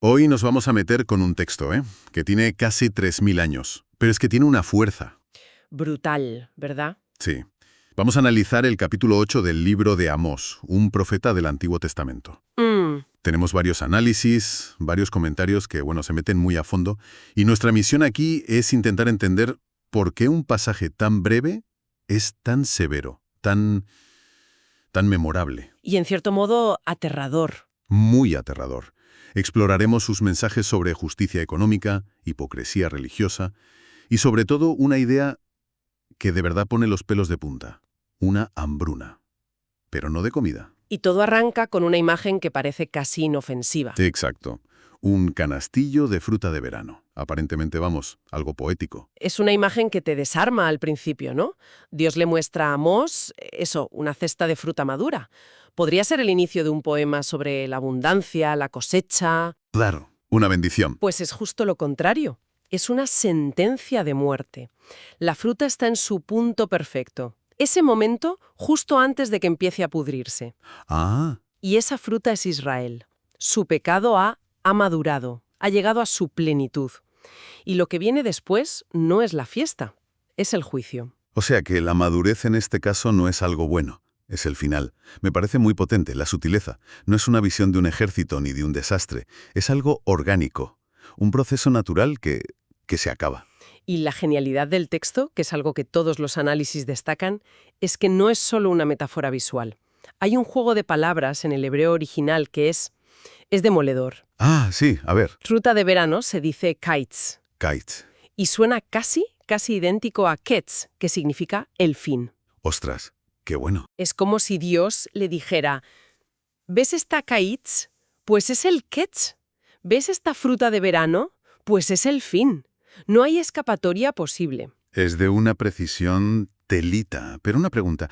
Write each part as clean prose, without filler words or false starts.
Hoy nos vamos a meter con un texto, que tiene casi 3000 años, pero es que tiene una fuerza. Brutal, ¿verdad? Sí. Vamos a analizar el capítulo 8 del libro de Amós, un profeta del Antiguo Testamento. Tenemos varios análisis, varios comentarios que, se meten muy a fondo, y nuestra misión aquí es intentar entender por qué un pasaje tan breve es tan severo, tan memorable. Y en cierto modo, aterrador. Muy aterrador. Exploraremos sus mensajes sobre justicia económica, hipocresía religiosa y sobre todo una idea que de verdad pone los pelos de punta, una hambruna. Pero no de comida. Y todo arranca con una imagen que parece casi inofensiva. Exacto. Un canastillo de fruta de verano. Aparentemente, algo poético. Es una imagen que te desarma al principio, ¿no? Dios le muestra a Amós, una cesta de fruta madura. Podría ser el inicio de un poema sobre la abundancia, la cosecha. Claro, una bendición. Pues es justo lo contrario. Es una sentencia de muerte. La fruta está en su punto perfecto. Ese momento justo antes de que empiece a pudrirse. Ah, Y esa fruta es Israel. Su pecado ha madurado, ha llegado a su plenitud. Y lo que viene después no es la fiesta, es el juicio. o sea que la madurez en este caso no es algo bueno. Es el final. Me parece muy potente, la sutileza. No es una visión de un ejército ni de un desastre. Es algo orgánico. Un proceso natural que se acaba. Y la genialidad del texto, que es algo que todos los análisis destacan, es que no es solo una metáfora visual. Hay un juego de palabras en el hebreo original que es demoledor. Ah, sí, a ver. Fruta de verano se dice kaitz. Kite. Y suena casi idéntico a ketz, que significa el fin. Ostras, qué bueno. Es como si Dios le dijera, ¿ves esta kaitz? Pues es el ketz. ¿Ves esta fruta de verano? Pues es el fin. No hay escapatoria posible. Es de una precisión telita. Pero una pregunta,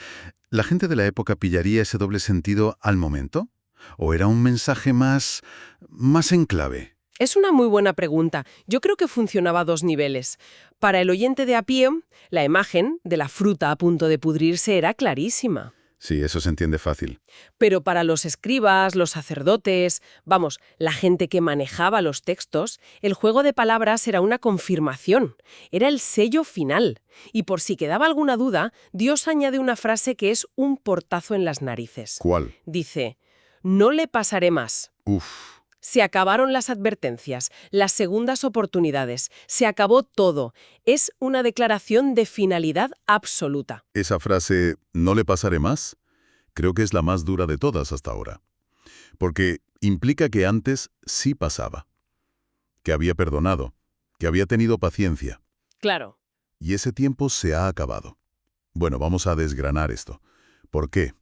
¿la gente de la época pillaría ese doble sentido al momento? ¿O era un mensaje más en clave? Es una muy buena pregunta. Yo creo que funcionaba a dos niveles. Para el oyente de a pie, la imagen de la fruta a punto de pudrirse era clarísima. Sí, eso se entiende fácil. Pero para los escribas, los sacerdotes, la gente que manejaba los textos, el juego de palabras era una confirmación, era el sello final. Y por si quedaba alguna duda, Dios añade una frase que es un portazo en las narices. ¿Cuál? Dice, no le pasaré más. Uf. Se acabaron las advertencias, las segundas oportunidades, se acabó todo. Es una declaración de finalidad absoluta. Esa frase, ¿no le pasaré más? Creo que es la más dura de todas hasta ahora. Porque implica que antes sí pasaba. Que había perdonado. Que había tenido paciencia. Claro. Y ese tiempo se ha acabado. Bueno, vamos a desgranar esto. ¿Por qué?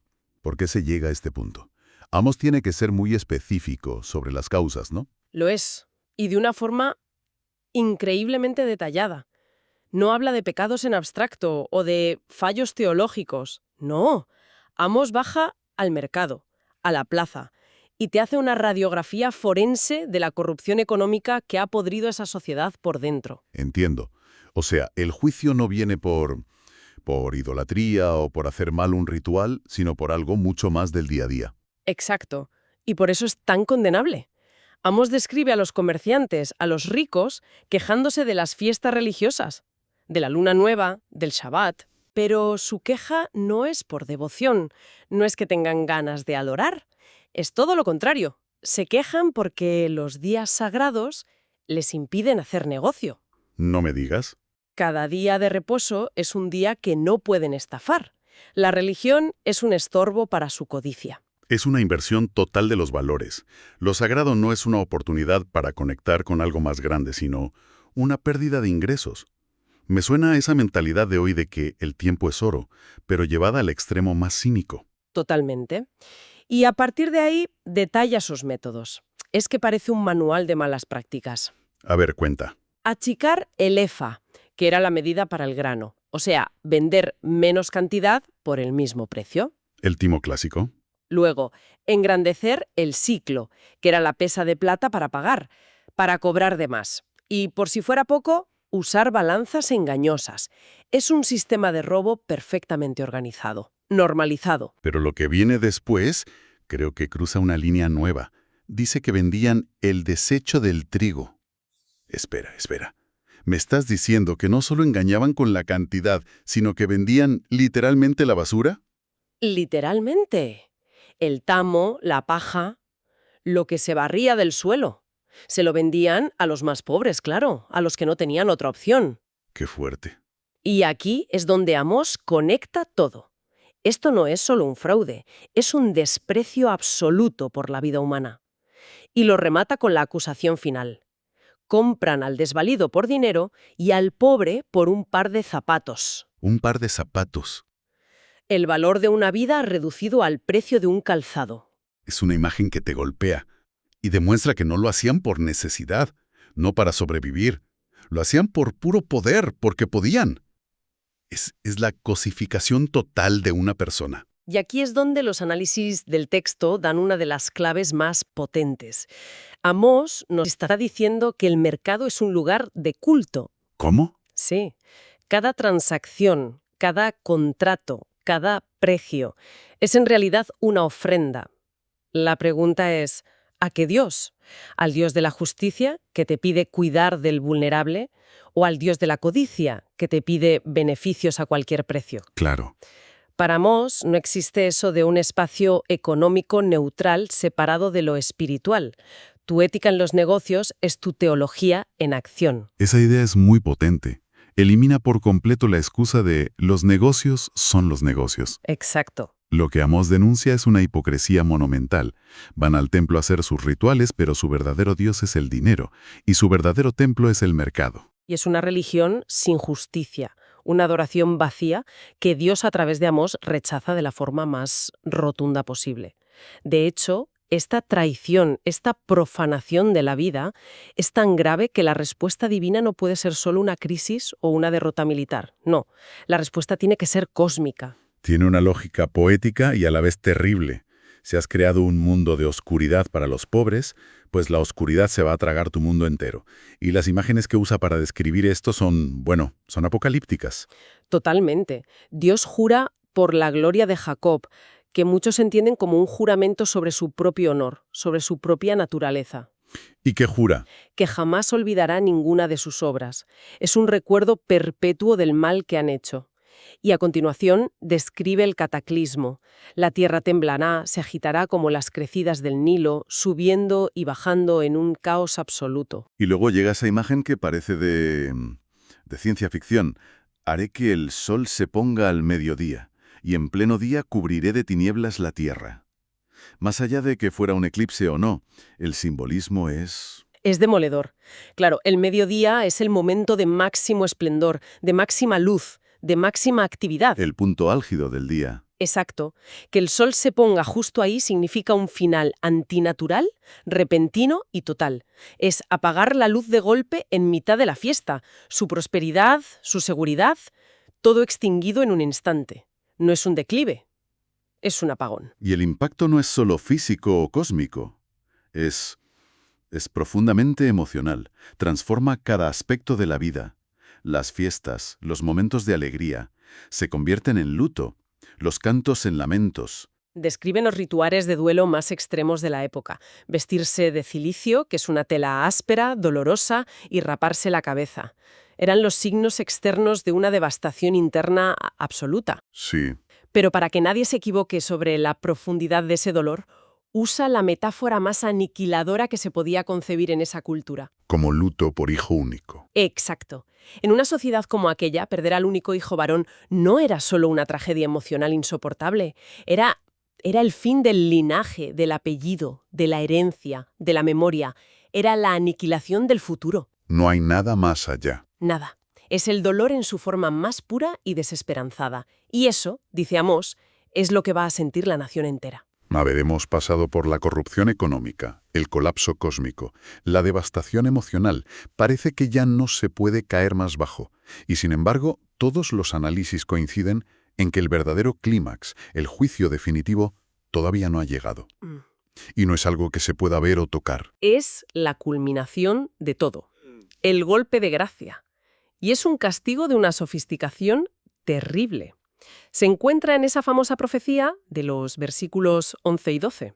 ¿Por qué se llega a este punto? Amós tiene que ser muy específico sobre las causas, ¿no? Lo es. Y de una forma increíblemente detallada. No habla de pecados en abstracto o de fallos teológicos. No. Amós baja al mercado, a la plaza, y te hace una radiografía forense de la corrupción económica que ha podrido esa sociedad por dentro. Entiendo. O sea, el juicio no viene por idolatría o por hacer mal un ritual, sino por algo mucho más del día a día. Exacto. Y por eso es tan condenable. Amós describe a los comerciantes, a los ricos, quejándose de las fiestas religiosas, de la luna nueva, del Shabbat. Pero su queja no es por devoción, no es que tengan ganas de adorar. Es todo lo contrario. Se quejan porque los días sagrados les impiden hacer negocio. No me digas. Cada día de reposo es un día que no pueden estafar. La religión es un estorbo para su codicia. Es una inversión total de los valores. Lo sagrado no es una oportunidad para conectar con algo más grande, sino una pérdida de ingresos. Me suena a esa mentalidad de hoy de que el tiempo es oro, pero llevada al extremo más cínico. Totalmente. Y a partir de ahí, detalla sus métodos. Es que parece un manual de malas prácticas. A ver, cuenta. Achicar el efa, que era la medida para el grano. O sea, vender menos cantidad por el mismo precio. El timo clásico. Luego, engrandecer el siclo, que era la pesa de plata para pagar, para cobrar de más. Y por si fuera poco, usar balanzas engañosas. Es un sistema de robo perfectamente organizado, normalizado. Pero lo que viene después creo que cruza una línea nueva. dice que vendían el desecho del trigo. Espera. ¿Me estás diciendo que no solo engañaban con la cantidad, sino que vendían literalmente la basura? Literalmente. El tamo, la paja, lo que se barría del suelo. Se lo vendían a los más pobres, claro, a los que no tenían otra opción. Qué fuerte. Y aquí es donde Amós conecta todo. Esto no es solo un fraude, es un desprecio absoluto por la vida humana. Y lo remata con la acusación final. Compran al desvalido por dinero y al pobre por un par de zapatos. Un par de zapatos. El valor de una vida reducido al precio de un calzado. Es una imagen que te golpea y demuestra que no lo hacían por necesidad, no para sobrevivir. Lo hacían por puro poder, porque podían. Es la cosificación total de una persona. Y aquí es donde los análisis del texto dan una de las claves más potentes. Amós nos estará diciendo que el mercado es un lugar de culto. ¿Cómo? Sí. Cada transacción, cada contrato, cada precio es en realidad una ofrenda. La pregunta es, ¿a qué Dios? ¿Al Dios de la justicia, que te pide cuidar del vulnerable? ¿O al Dios de la codicia, que te pide beneficios a cualquier precio? Claro. Para Amós no existe eso de un espacio económico neutral separado de lo espiritual. Tu ética en los negocios es tu teología en acción. Esa idea es muy potente. Elimina por completo la excusa de los negocios son los negocios. Exacto. Lo que Amós denuncia es una hipocresía monumental. Van al templo a hacer sus rituales, pero su verdadero Dios es el dinero, y su verdadero templo es el mercado. Y es una religión sin justicia, una adoración vacía que Dios a través de Amós rechaza de la forma más rotunda posible. De hecho, esta traición, esta profanación de la vida es tan grave que la respuesta divina no puede ser solo una crisis o una derrota militar. No, la respuesta tiene que ser cósmica. Tiene una lógica poética y a la vez terrible. Si has creado un mundo de oscuridad para los pobres, pues la oscuridad se va a tragar tu mundo entero. Y las imágenes que usa para describir esto son apocalípticas. Totalmente. Dios jura por la gloria de Jacob, que muchos entienden como un juramento sobre su propio honor, sobre su propia naturaleza. ¿Y qué jura? Que jamás olvidará ninguna de sus obras. Es un recuerdo perpetuo del mal que han hecho. Y a continuación describe el cataclismo. La tierra temblará, se agitará como las crecidas del Nilo, subiendo y bajando en un caos absoluto. Y luego llega esa imagen que parece de ciencia ficción. Haré que el sol se ponga al mediodía, y en pleno día cubriré de tinieblas la tierra. Más allá de que fuera un eclipse o no, el simbolismo es... Es demoledor. Claro, el mediodía es el momento de máximo esplendor, de máxima luz, de máxima actividad. el punto álgido del día. Exacto. Que el sol se ponga justo ahí significa un final antinatural, repentino y total. Es apagar la luz de golpe en mitad de la fiesta. Su prosperidad, su seguridad, todo extinguido en un instante. No es un declive, es un apagón. Y el impacto no es solo físico o cósmico. Es profundamente emocional. Transforma cada aspecto de la vida. Las fiestas, los momentos de alegría, se convierten en luto, los cantos en lamentos. Describen los rituales de duelo más extremos de la época. Vestirse de cilicio, que es una tela áspera, dolorosa, y raparse la cabeza. Eran los signos externos de una devastación interna absoluta. Sí. Pero para que nadie se equivoque sobre la profundidad de ese dolor, usa la metáfora más aniquiladora que se podía concebir en esa cultura. Como luto por hijo único. Exacto. En una sociedad como aquella, perder al único hijo varón no era solo una tragedia emocional insoportable, era el fin del linaje, del apellido, de la herencia, de la memoria. Era la aniquilación del futuro. No hay nada más allá. Nada. Es el dolor en su forma más pura y desesperanzada. Y eso, dice Amós, es lo que va a sentir la nación entera. Haberemos pasado por la corrupción económica, el colapso cósmico, la devastación emocional. Parece que ya no se puede caer más bajo. Y sin embargo, todos los análisis coinciden en que el verdadero clímax, el juicio definitivo, todavía no ha llegado. Y no es algo que se pueda ver o tocar. Es la culminación de todo. El golpe de gracia. Y es un castigo de una sofisticación terrible. Se encuentra en esa famosa profecía de los versículos 11 y 12.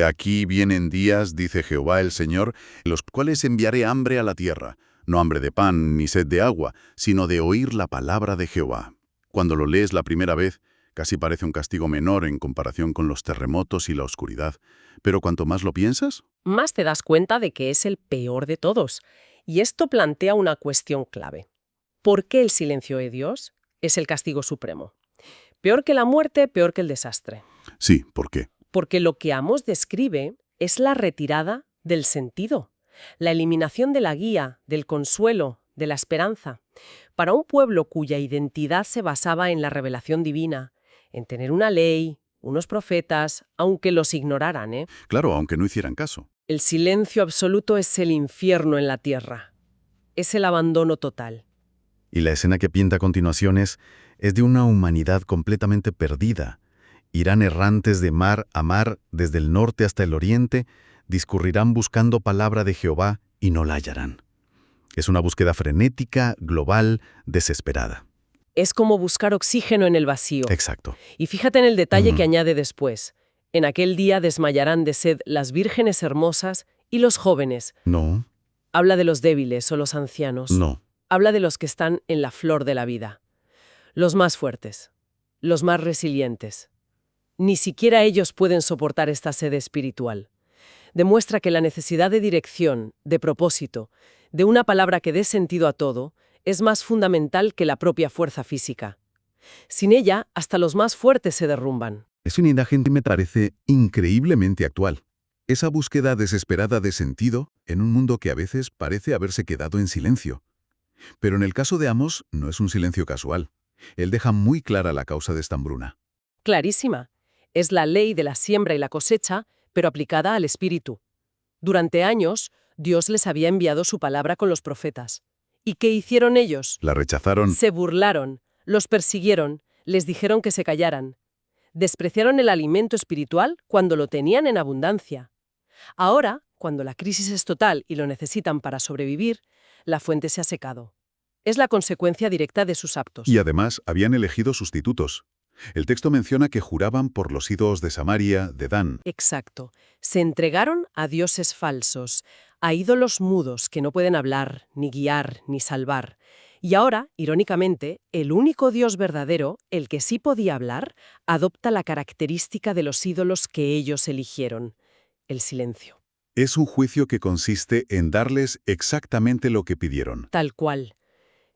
Aquí vienen días, dice Jehová el Señor, en los cuales enviaré hambre a la tierra, no hambre de pan ni sed de agua, sino de oír la palabra de Jehová. Cuando lo lees la primera vez, casi parece un castigo menor en comparación con los terremotos y la oscuridad. Pero cuanto más lo piensas, Más te das cuenta de que es el peor de todos. Y esto plantea una cuestión clave. ¿Por qué el silencio de Dios es el castigo supremo? Peor que la muerte, peor que el desastre. sí, ¿por qué? Porque lo que Amós describe es la retirada del sentido, la eliminación de la guía, del consuelo, de la esperanza. Para un pueblo cuya identidad se basaba en la revelación divina, en tener una ley, unos profetas, aunque los ignoraran, Claro, aunque no hicieran caso. el silencio absoluto es el infierno en la tierra. Es el abandono total. Y la escena que pinta a continuación es de una humanidad completamente perdida. Irán errantes de mar a mar, desde el norte hasta el oriente, discurrirán buscando palabra de Jehová y no la hallarán. Es una búsqueda frenética, global, desesperada. Es como buscar oxígeno en el vacío. Exacto. Y fíjate en el detalle que añade después. En aquel día desmayarán de sed las vírgenes hermosas y los jóvenes. No, Habla de los débiles o los ancianos. no. Habla de los que están en la flor de la vida. Los más fuertes. Los más resilientes. Ni siquiera ellos pueden soportar esta sed espiritual. Demuestra que la necesidad de dirección, de propósito, de una palabra que dé sentido a todo, es más fundamental que la propia fuerza física. Sin ella, hasta los más fuertes se derrumban. Es una imagen que me parece increíblemente actual. Esa búsqueda desesperada de sentido en un mundo que a veces parece haberse quedado en silencio. Pero en el caso de Amós no es un silencio casual. Él deja muy clara la causa de esta hambruna. Clarísima. Es la ley de la siembra y la cosecha, pero aplicada al espíritu. Durante años, Dios les había enviado su palabra con los profetas. ¿Y qué hicieron ellos? La rechazaron. Se burlaron, los persiguieron, les dijeron que se callaran. Despreciaron el alimento espiritual cuando lo tenían en abundancia. Ahora, cuando la crisis es total y lo necesitan para sobrevivir, la fuente se ha secado. Es la consecuencia directa de sus actos. Y además habían elegido sustitutos. El texto menciona que juraban por los ídolos de Samaria, de Dan. Exacto. Se entregaron a dioses falsos, a ídolos mudos que no pueden hablar, ni guiar, ni salvar. Y ahora, irónicamente, el único Dios verdadero, el que sí podía hablar, adopta la característica de los ídolos que ellos eligieron: el silencio. Es un juicio que consiste en darles exactamente lo que pidieron. Tal cual.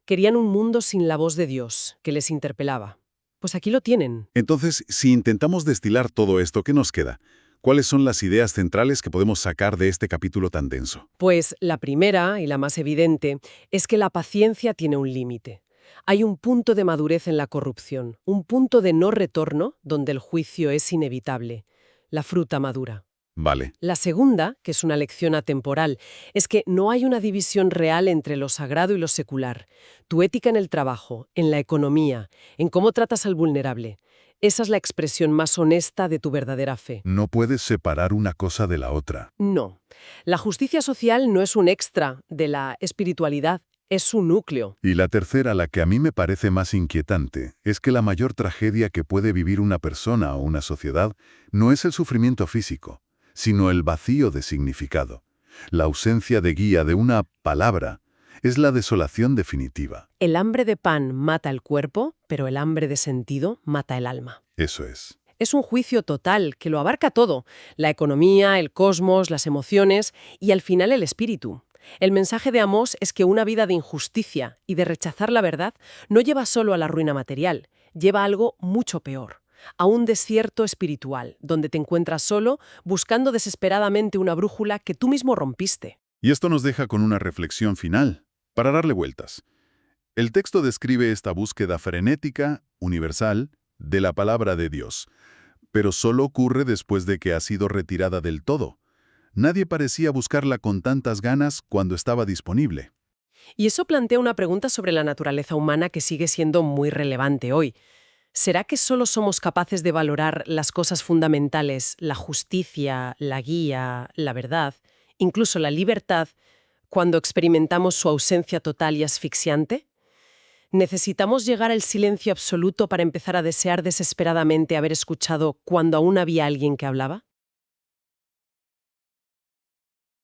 Querían un mundo sin la voz de Dios, que les interpelaba. Pues aquí lo tienen. Entonces, si intentamos destilar todo esto, ¿qué nos queda? ¿Cuáles son las ideas centrales que podemos sacar de este capítulo tan denso? Pues la primera, y la más evidente, es que la paciencia tiene un límite. Hay un punto de madurez en la corrupción, un punto de no retorno donde el juicio es inevitable. La fruta madura. Vale. La segunda, que es una lección atemporal, es que no hay una división real entre lo sagrado y lo secular. Tu ética en el trabajo, en la economía, en cómo tratas al vulnerable. Esa es la expresión más honesta de tu verdadera fe. No puedes separar una cosa de la otra. No. La justicia social no es un extra de la espiritualidad, es su núcleo. Y la tercera, la que a mí me parece más inquietante, es que la mayor tragedia que puede vivir una persona o una sociedad no es el sufrimiento físico, sino el vacío de significado. La ausencia de guía de una palabra es la desolación definitiva. El hambre de pan mata el cuerpo, pero el hambre de sentido mata el alma. Eso es. Es un juicio total que lo abarca todo: la economía, el cosmos, las emociones y al final el espíritu. El mensaje de Amós es que una vida de injusticia y de rechazar la verdad no lleva solo a la ruina material, lleva a algo mucho peor, a un desierto espiritual, donde te encuentras solo, buscando desesperadamente una brújula que tú mismo rompiste. Y esto nos deja con una reflexión final, para darle vueltas. El texto describe esta búsqueda frenética, universal, de la palabra de Dios, pero solo ocurre después de que ha sido retirada del todo. Nadie parecía buscarla con tantas ganas cuando estaba disponible. Y eso plantea una pregunta sobre la naturaleza humana que sigue siendo muy relevante hoy. ¿Será que solo somos capaces de valorar las cosas fundamentales, la justicia, la guía, la verdad, incluso la libertad, cuando experimentamos su ausencia total y asfixiante? ¿Necesitamos llegar al silencio absoluto para empezar a desear desesperadamente haber escuchado cuando aún había alguien que hablaba?